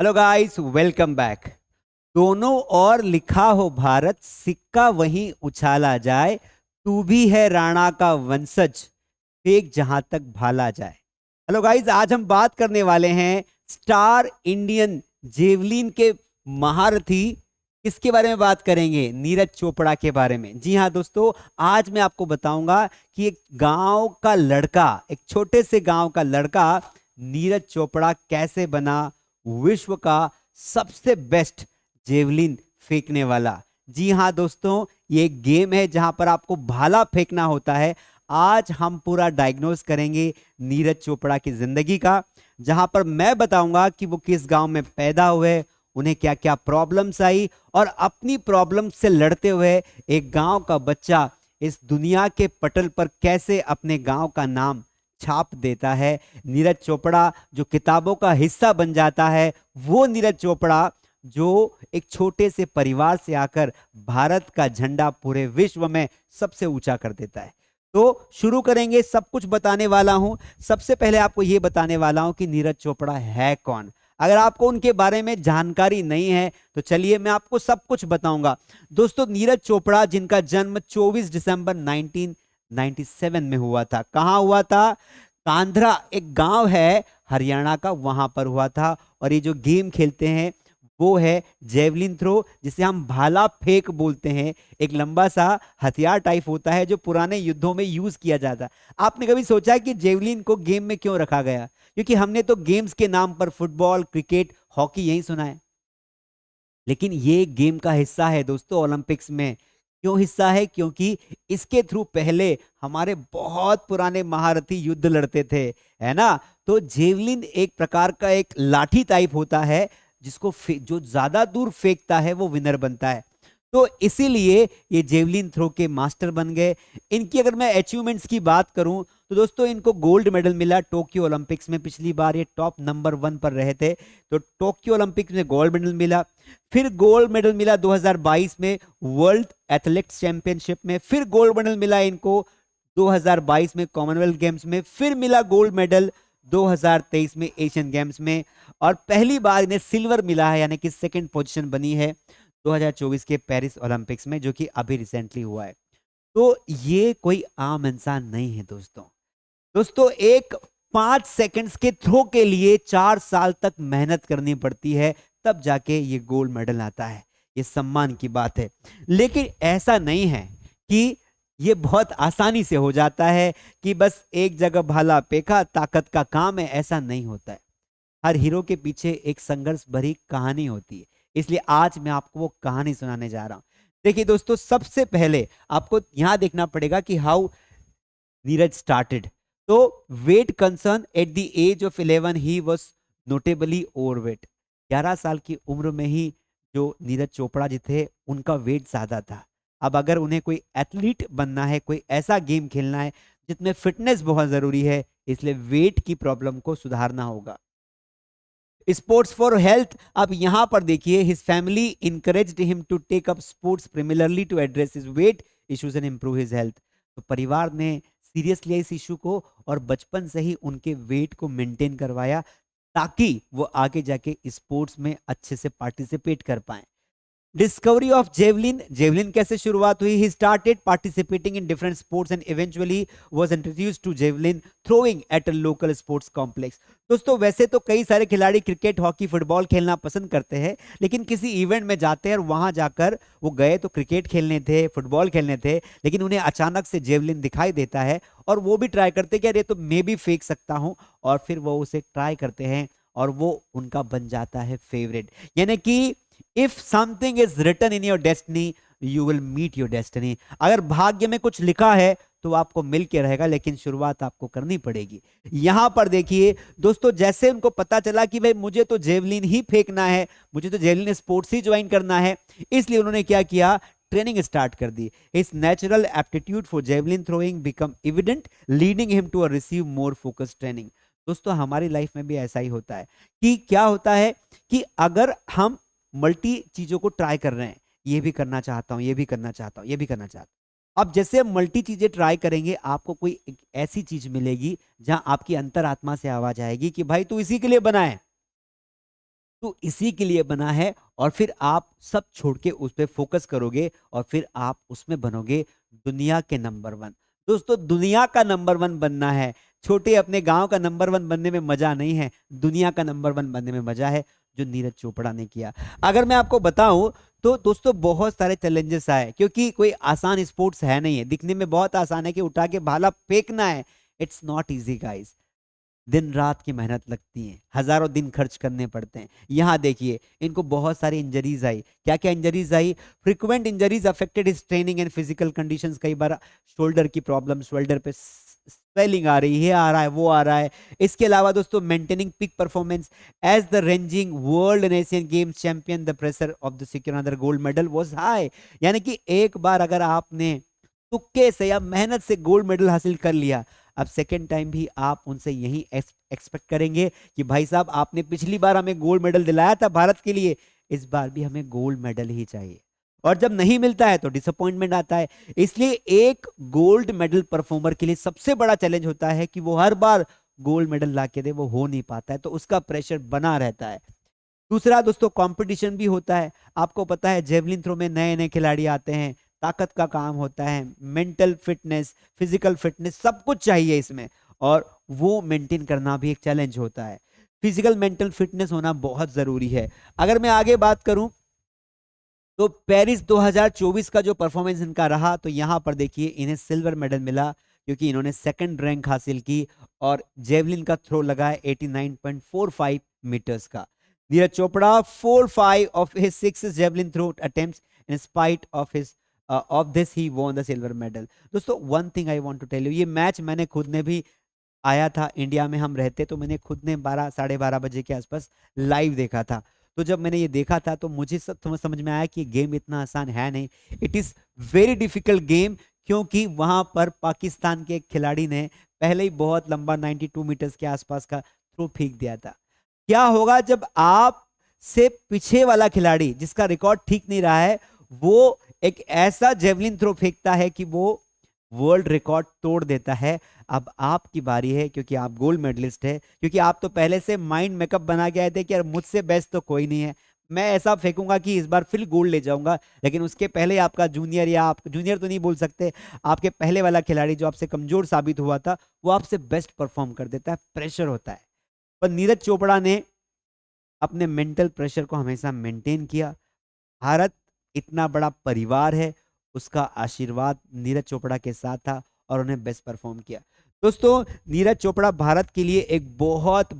Hello guys, welcome back. दोनों ओर लिखा हो भारत, सिक्का वहीं उछाला जाए। तू भी है राणा का वंशज, फेंक जहां तक भाला जाए। हेलो गाइस, आज हम बात करने वाले हैं स्टार इंडियन जेवलिन के महारथी। किसके बारे में बात करेंगे? नीरज चोपड़ा के बारे में। जी हाँ दोस्तों, आज मैं आपको बताऊंगा कि एक गांव का लड़का, एक छोटे से गांव का लड़का नीरज चोपड़ा कैसे बना विश्व का सबसे बेस्ट जेवलिन फेंकने वाला। जी हाँ दोस्तों, ये एक गेम है जहां पर आपको भाला फेंकना होता है। आज हम पूरा डायग्नोस करेंगे नीरज चोपड़ा की जिंदगी का, जहां पर मैं बताऊंगा कि वो किस गांव में पैदा हुए, उन्हें क्या क्या प्रॉब्लम्स आई, और अपनी प्रॉब्लम से लड़ते हुए एक गांव का बच्चा इस दुनिया के पटल पर कैसे अपने गांव का नाम छाप देता है। नीरज चोपड़ा जो किताबों का हिस्सा बन जाता है, वो नीरज चोपड़ा जो एक छोटे से परिवार से आकर भारत का झंडा पूरे विश्व में सबसे ऊंचा कर देता है। तो शुरू करेंगे, सब कुछ बताने वाला हूं। सबसे पहले आपको यह बताने वाला हूं कि नीरज चोपड़ा है कौन। अगर आपको उनके बारे में जानकारी नहीं है तो चलिए मैं आपको सब कुछ बताऊंगा। दोस्तों, नीरज चोपड़ा जिनका जन्म 24 दिसंबर 1997 में हुआ था। कहां हुआ था? कांधरा एक गांव है हरियाणा का, वहां पर हुआ था। और ये जो गेम खेलते हैं वो है जेवलिन थ्रो, जिसे हम भाला फेंक बोलते हैं। एक लंबा सा हथियार टाइप होता है जो पुराने युद्धों में यूज किया जाता है। आपने कभी सोचा कि जेवलिन को गेम में क्यों रखा गया? क्योंकि हमने तो गेम्स के नाम पर फुटबॉल, क्रिकेट, हॉकी यही सुना है, लेकिन ये गेम का हिस्सा है दोस्तों ओलंपिक्स में। क्यों हिस्सा है? क्योंकि इसके थ्रू पहले हमारे बहुत पुराने महारथी युद्ध लड़ते थे, है ना। तो जेवलिन एक प्रकार का एक लाठी टाइप होता है, जिसको जो ज्यादा दूर फेंकता है वो विनर बनता है। तो इसीलिए ये जेवलिन थ्रो के मास्टर बन गए। इनकी अगर मैं अचीवमेंट्स की बात करूं तो दोस्तों, इनको गोल्ड मेडल मिला टोक्यो ओलंपिक्स में। पिछली बार ये टॉप नंबर 1 पर रहे थे, तो टोक्यो ओलंपिक्स में गोल्ड मेडल मिला। फिर गोल्ड मेडल मिला 2022 में वर्ल्ड एथलेटिक्स चैंपियनशिप में। फिर गोल्ड मेडल मिला इनको 2022 में कॉमनवेल्थ गेम्स में। फिर मिला गोल्ड मेडल 2023 में एशियन गेम्स में। और पहली बार इन्हें सिल्वर मिला है, यानी कि सेकंड पोजीशन बनी है 2024 के पेरिस ओलंपिक्स में, जो कि अभी रिसेंटली हुआ है। तो ये कोई आम इंसान नहीं है दोस्तों। दोस्तों, एक 5 सेकंड्स के थ्रो के लिए 4 साल तक मेहनत करनी पड़ती है, तब जाके ये गोल्ड मेडल आता है। ये सम्मान की बात है। लेकिन ऐसा नहीं है कि ये बहुत आसानी से हो जाता है कि बस एक जगह भाला फेंका ताकत का काम है, ऐसा नहीं होता है। हर हीरो के पीछे एक संघर्ष भरी कहानी होती है। इसलिए आज मैं आपको वो कहानी सुनाने जा रहा हूं। देखिए दोस्तों, सबसे पहले आपको यहां देखना पड़ेगा कि हाउ नीरज स्टार्टेड। तो weight concern at the age of 11 he was notably overweight. 11 साल की उम्र में ही जो नीरज चोपड़ा जी थे, उनका वेट ज्यादा था। अब अगर उन्हें कोई एथलीट बनना है, कोई ऐसा गेम खेलना है जिसमें फिटनेस बहुत जरूरी है, इसलिए वेट की प्रॉब्लम को सुधारना होगा। Sports for health. अब यहां पर देखिए, his family encouraged him to take up sports primarily to address his weight issues and improve his health. तो परिवार ने सीरियस लिया इस इशू को और बचपन से ही उनके वेट को मेंटेन करवाया, ताकि वो आगे जाके स्पोर्ट्स में अच्छे से पार्टिसिपेट कर पाए। Discovery of javelin. जेवलिन कैसे शुरुआत हुई? He started participating in different sports and eventually was introduced to javelin throwing at a local sports complex. दोस्तों, वैसे तो कई सारे खिलाड़ी क्रिकेट, हॉकी, फुटबॉल खेलना पसंद करते हैं, लेकिन किसी इवेंट में जाते हैं और वहां जाकर वो गए तो क्रिकेट खेलने थे, फुटबॉल खेलने थे, लेकिन उन्हें अचानक से जेवलिन दिखाई देता है और वो भी ट्राई करते कि अरे तो मैं भी फेंक सकता हूं। और फिर वो उसे ट्राई करते हैं और वो उनका बन जाता है फेवरेट। यानी कि if something is written in your destiny, you will meet your destiny. अगर भाग्य में कुछ लिखा है तो आपको मिल के रहेगा, लेकिन शुरुआत आपको करनी पड़ेगी। यहां पर देखिए दोस्तों, जैसे उनको पता चला कि भाई मुझे तो जेवलिन ही फेंकना है, मुझे तो जेवलिन स्पोर्ट्स ही ज्वाइन करना है, इसलिए उन्होंने क्या किया? ट्रेनिंग स्टार्ट कर दी। His natural aptitude for javelin throwing become evident, leading him to receive more focused training. दोस्तों, हमारी लाइफ में भी ऐसा ही होता है कि क्या होता है कि अगर हम मल्टी चीजों को ट्राई कर रहे हैं, ये भी करना चाहता हूं, ये भी करना चाहता हूं, ये भी करना चाहता हूं, अब जैसे हम मल्टी चीजें ट्राई करेंगे, आपको कोई एक ऐसी चीज मिलेगी जहां आपकी अंतरात्मा से आवाज आएगी कि भाई तू इसी के लिए बना है। तो इसी के लिए बना है, और फिर आप सब छोड़ के उस पर फोकस करोगे और फिर आप उसमें बनोगे दुनिया के नंबर वन। दोस्तों, दुनिया का नंबर वन बनना है, छोटे अपने गांव का नंबर वन बनने में मजा नहीं है, दुनिया का नंबर वन बनने में मजा है, जो नीरज चोपड़ा ने किया। अगर मैं आपको बताऊं तो दोस्तों बहुत सारे चैलेंजेस आए, क्योंकि कोई आसान स्पोर्ट्स है नहीं है। दिखने में बहुत आसान है कि उठा के भाला फेंकना है, इट्स नॉट इजी गाइस। दिन रात की मेहनत लगती है, हजारों दिन खर्च करने पड़ते हैं। यहाँ देखिए, इनको बहुत सारी इंजरीज आई। क्या क्या injuries I? Frequent injuries affected his training and physical conditions. कई बार शोल्डर की प्रॉब्लम, शोल्डर पे स्वेलिंग आ रही है, आ रहा है, वो आ रहा है। इसके अलावा दोस्तों maintaining peak performance as the reigning world and Asian games champion, the pressure of the secure another gold medal was high. यानी कि एक बार अगर आपने तुक्के से या मेहनत से गोल्ड मेडल हासिल कर लिया, अब सेकेंड टाइम भी आप उनसे यही एक्सपेक्ट करेंगे कि भाई साहब आपने पिछली बार हमें गोल्ड मेडल दिलाया था भारत के लिए, इस बार भी हमें गोल्ड मेडल ही चाहिए। और जब नहीं मिलता है तो डिसअपॉइंटमेंट आता है। इसलिए एक गोल्ड मेडल परफॉर्मर के लिए सबसे बड़ा चैलेंज होता है कि वो हर बार गोल्ड मेडल ला के दे, वो हो नहीं पाता है, तो उसका प्रेशर बना रहता है। दूसरा दोस्तों, कंपटीशन भी होता है। आपको पता है जेवलिन थ्रो में नए नए खिलाड़ी आते हैं, ताकत का काम होता है, मेंटल फिटनेस, फिजिकल फिटनेस, सब कुछ चाहिए इसमें, और वो मेंटेन करना भी एक चैलेंज होता है। फिजिकल मेंटल फिटनेस होना बहुत जरूरी है। अगर मैं आगे बात करूं तो पेरिस 2024 का जो परफॉर्मेंस इनका रहा, तो यहां पर देखिए इन्हें सिल्वर मेडल मिला, क्योंकि इन्होंने सेकंड रैंक हासिल की और जेवलिन का थ्रो लगाया 89.45 मीटर्स का। Neeraj Chopra 4-5 of his 6 javelin throw attempts, in spite of this he won the silver medal। दोस्तों one thing I want to tell you, ये मैच मैंने खुद ने भी, आया था इंडिया में हम रहते, तो मैंने खुद ने 12 साढ़े 12 बजे के आसपास लाइव देखा था। तो जब मैंने ये देखा था तो मुझे सब समझ में आया कि ये गेम इतना आसान है नहीं, it is very difficult game. क्योंकि वहां पर पाकिस्तान के एक खिलाड़ी ने पहले ही बहुत लंबा 92 मीटर्स के आसपास का थ्रो फेंक दिया था। क्या होगा जब आप से पीछे वाला खिलाड़ी जिसका रिकॉर्ड ठीक नहीं रहा है, वो एक ऐसा जेवलिन थ्रो फेंकता है कि वो वर्ल्ड रिकॉर्ड तोड़ देता है। अब आपकी बारी है, क्योंकि आप गोल्ड मेडलिस्ट है, क्योंकि आप तो पहले से माइंड मेकअप बना के आए थे कि यार मुझसे बेस्ट तो कोई नहीं है, मैं ऐसा फेंकूंगा कि इस बार फिर गोल्ड ले जाऊंगा। लेकिन उसके पहले आपका जूनियर, या आप जूनियर तो नहीं बोल सकते, आपके पहले वाला खिलाड़ी जो आपसे कमजोर साबित हुआ था, वो आपसे बेस्ट परफॉर्म कर देता है, प्रेशर होता है। पर नीरज चोपड़ा ने अपने मेंटल प्रेशर को हमेशा मेंटेन किया। भारत इतना बड़ा परिवार है, उसका आशीर्वाद नीरज चोपड़ा के साथ था और उन्हें बेस्ट परफॉर्म किया। दोस्तों, नीरज चोपड़ा भारत के लिए एक बहुत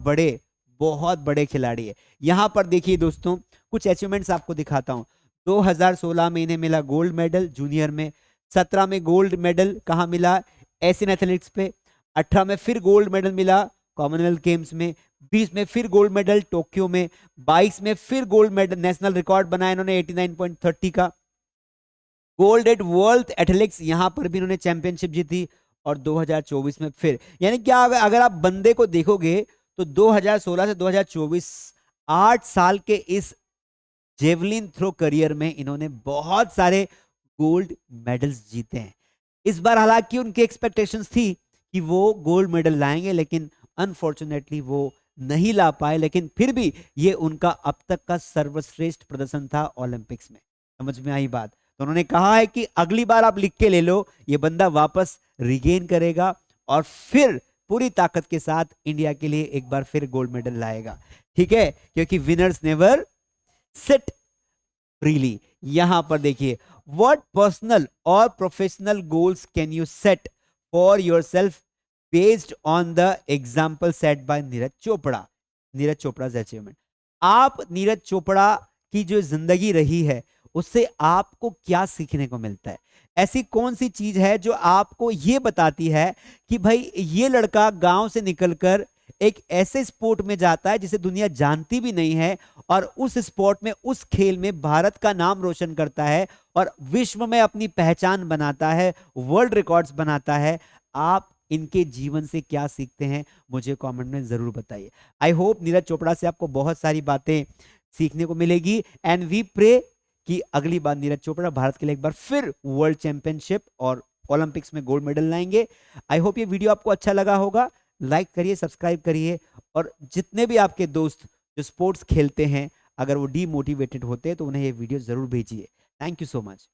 बड़े खिलाड़ी है। यहां पर देखिए दोस्तों, कुछ अचीवमेंट्स आपको दिखाता हूं। 2016 में इन्हें मिला गोल्ड मेडल जूनियर में, 17 में गोल्ड मेडल कहां मिला? एशियन एथलेटिक्स पे। 18 में फिर गोल्ड मेडल मिला कॉमनवेल्थ गेम्स में। 20 में फिर गोल्ड मेडल टोक्यो में। 22 में फिर गोल्ड मेडल, नेशनल रिकॉर्ड बनाया इन्होंने 89.30 का। गोल्ड एट वर्ल्ड एथलेटिक्स, यहां पर भी इन्होंने चैंपियनशिप जीती। और 2024 में फिर, यानी क्या अगर आप बंदे को देखोगे तो 2016 से 2024 8 साल के इस जेवलिन थ्रो करियर में इन्होंने बहुत सारे गोल्ड मेडल्स जीते हैं। इस बार हालांकि उनकी एक्सपेक्टेशंस थी कि वो गोल्ड मेडल लाएंगे, लेकिन अनफॉर्चुनेटली वो नहीं ला पाए। लेकिन फिर भी ये उनका अब तक का सर्वश्रेष्ठ प्रदर्शन था ओलंपिक्स में। समझ में आई बात? तो उन्होंने कहा है कि अगली बार आप लिख के ले लो, ये बंदा वापस रिगेन करेगा और फिर पूरी ताकत के साथ इंडिया के लिए एक बार फिर गोल्ड मेडल लाएगा। ठीक है, क्योंकि विनर्स नेवर सिट फ्रीली। यहां पर देखिए, व्हाट पर्सनल और professional goals can you set for yourself based on the example set by Neeraj Chopra. Neeraj Chopra achievement, आप नीरज चोपड़ा की जो जिंदगी रही है उससे आपको क्या सीखने को मिलता है? ऐसी कौन सी चीज है जो आपको ये बताती है कि भाई ये लड़का गांव से निकलकर एक ऐसे स्पोर्ट में जाता है जिसे दुनिया जानती भी नहीं है, और उस स्पोर्ट में, उस खेल में भारत का नाम रोशन करता है और विश्व में अपनी पहचान बनाता है, वर्ल्ड रिकॉर्ड्स बनाता है। आप इनके जीवन से क्या सीखते हैं, मुझे कमेंट में जरूर बताइए। आई होप नीरज चोपड़ा से आपको बहुत सारी बातें सीखने को मिलेगी, एंड वी प्रे कि अगली बार नीरज चोपड़ा भारत के लिए एक बार फिर वर्ल्ड चैंपियनशिप और ओलंपिक्स में गोल्ड मेडल लाएंगे। आई होप ये वीडियो आपको अच्छा लगा होगा। लाइक करिए, सब्सक्राइब करिए, और जितने भी आपके दोस्त जो स्पोर्ट्स खेलते हैं, अगर वो डीमोटिवेटेड होते हैं तो उन्हें ये वीडियो जरूर भेजिए। Thank you so much.